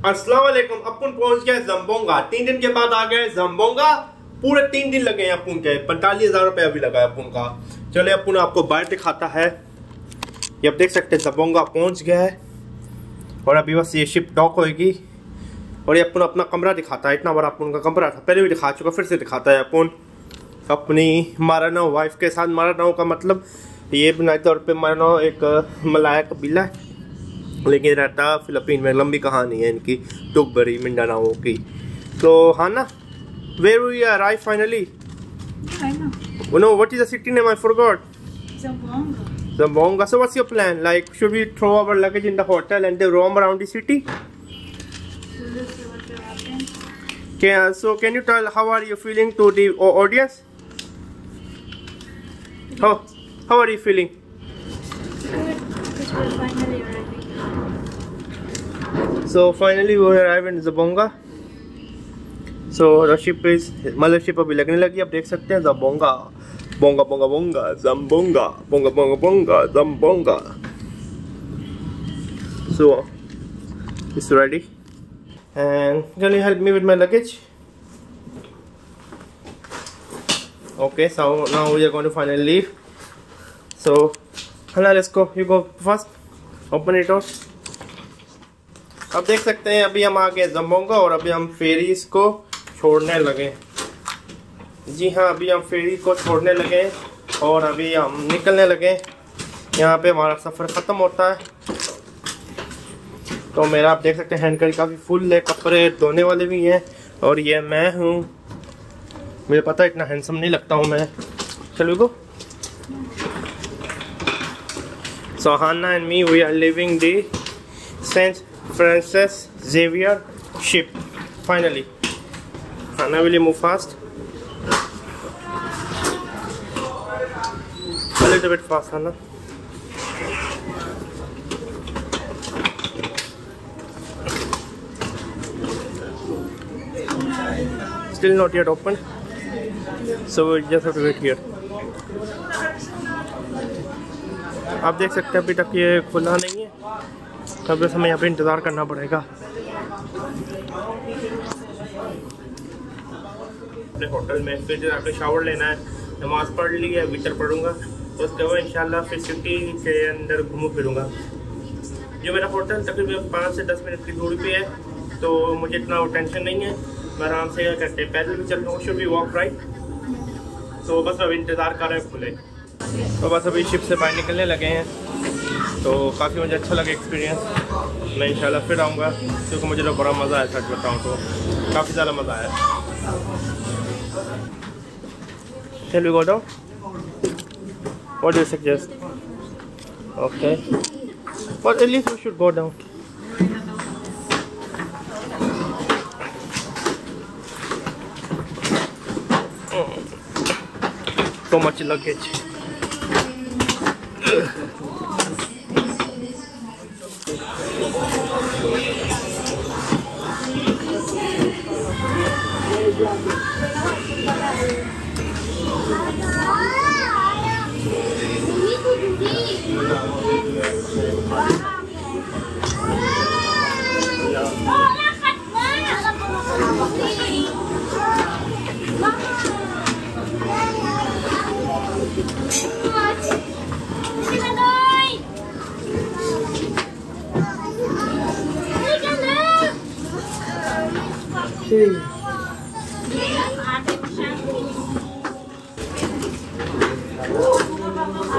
अस्सलाम वालेकुम। अपन पहुंच गए जम्बोंगा। 3 दिन के बाद आ गए जम्बोंगा। पूरे 3 दिन लगे हैं अपन के। 45,000 रुपये अभी लगा है अपन का। चले अपन आपको बाहर दिखाता है। ये आप देख सकते हैं जम्बोंगा पहुंच गया है और अभी बस ये शिप डॉक होएगी और ये अपन अपना कमरा दिखाता है। इतना बड़ा अपन का कमरा था, पहले भी दिखा चुका, फिर से दिखाता है अपन अपनी मारानाव वाइफ के साथ। मारानाव का मतलब ये बुनियादी तौर पे मारानाव एक मलाया कबीला है, लेकिन रहता फिलीपीन में। लंबी कहानी है इनकी, टुकबरी मिंडानाओ की। तो हाँ ना, where we arrive finally? I know. Oh no, what is the city name? I forgot. Zamboanga. Zamboanga. So what's your plan? Like, should we throw our luggage in the hotel and then roam around the city? So let's see what will happen. So can you tell how are you feeling to the audience? How are you feeling? Good, because we're finally arriving. So finally we arrive in Zamboanga. So the ship is mothership अभी लगने लगी, आप देख सकते हैं। Zamboanga, bonga bonga bonga, Zamboanga, bonga bonga bonga, Zamboanga. So it's ready. And can you help me with my luggage? Okay, so now we are going to finally leave. So Hana, let's go. You go first. Open it out. अब देख सकते हैं अभी हम आ गए जम्बोंगा और अभी हम फेरीज को छोड़ने लगे। जी हाँ, अभी हम फेरी को छोड़ने लगे और अभी हम निकलने लगे। यहाँ पे हमारा सफ़र ख़त्म होता है। तो मेरा आप देख सकते हैं हैंड कैरी काफ़ी फुल है, कपड़े धोने वाले भी हैं। और ये मैं हूँ, मुझे पता है इतना हैंडसम नहीं लगता हूँ मैं। चलो गो। So Hannah and me, we are leaving the Saint Francis Xavier ship. Finally, Hannah, will you move fast? A little bit fast, Hannah. Still not yet open, so we just have to wait here. आप देख सकते हैं अभी तक ये खुला नहीं है, तब बस हमें यहाँ पे इंतज़ार करना पड़ेगा। अपने होटल में फिर जाकर शावर लेना है, नमाज़ पढ़ ली है, वितर पढ़ूंगा, उसके बाद इंशाल्लाह फिर सिटी के अंदर घूमू फिरूंगा। जो मेरा होटल तकरीबन 5 से 10 मिनट की दूरी पे है, तो मुझे इतना टेंशन नहीं है। मैं आराम से करते पैदल भी चलता हूँ, शुड बी वॉक राइट। तो बस अब इंतज़ार कर रहे हैं खुले। तो बस अभी शिप से बाहर निकलने लगे हैं। तो काफ़ी मुझे अच्छा लगा एक्सपीरियंस। मैं इंशाल्लाह फिर आऊँगा, क्योंकि मुझे तो बड़ा मज़ा आया, सच बताऊँ तो काफ़ी ज़्यादा मज़ा आया। Shall we go down? What do you suggest? Okay, but at least we should go down. So much luggage.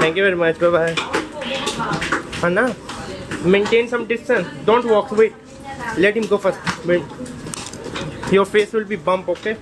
Thank you very much. Bye bye. Hannah, maintain some distance. Don't walk. Wait. Let him go first. Wait. Your face will be bump. Okay.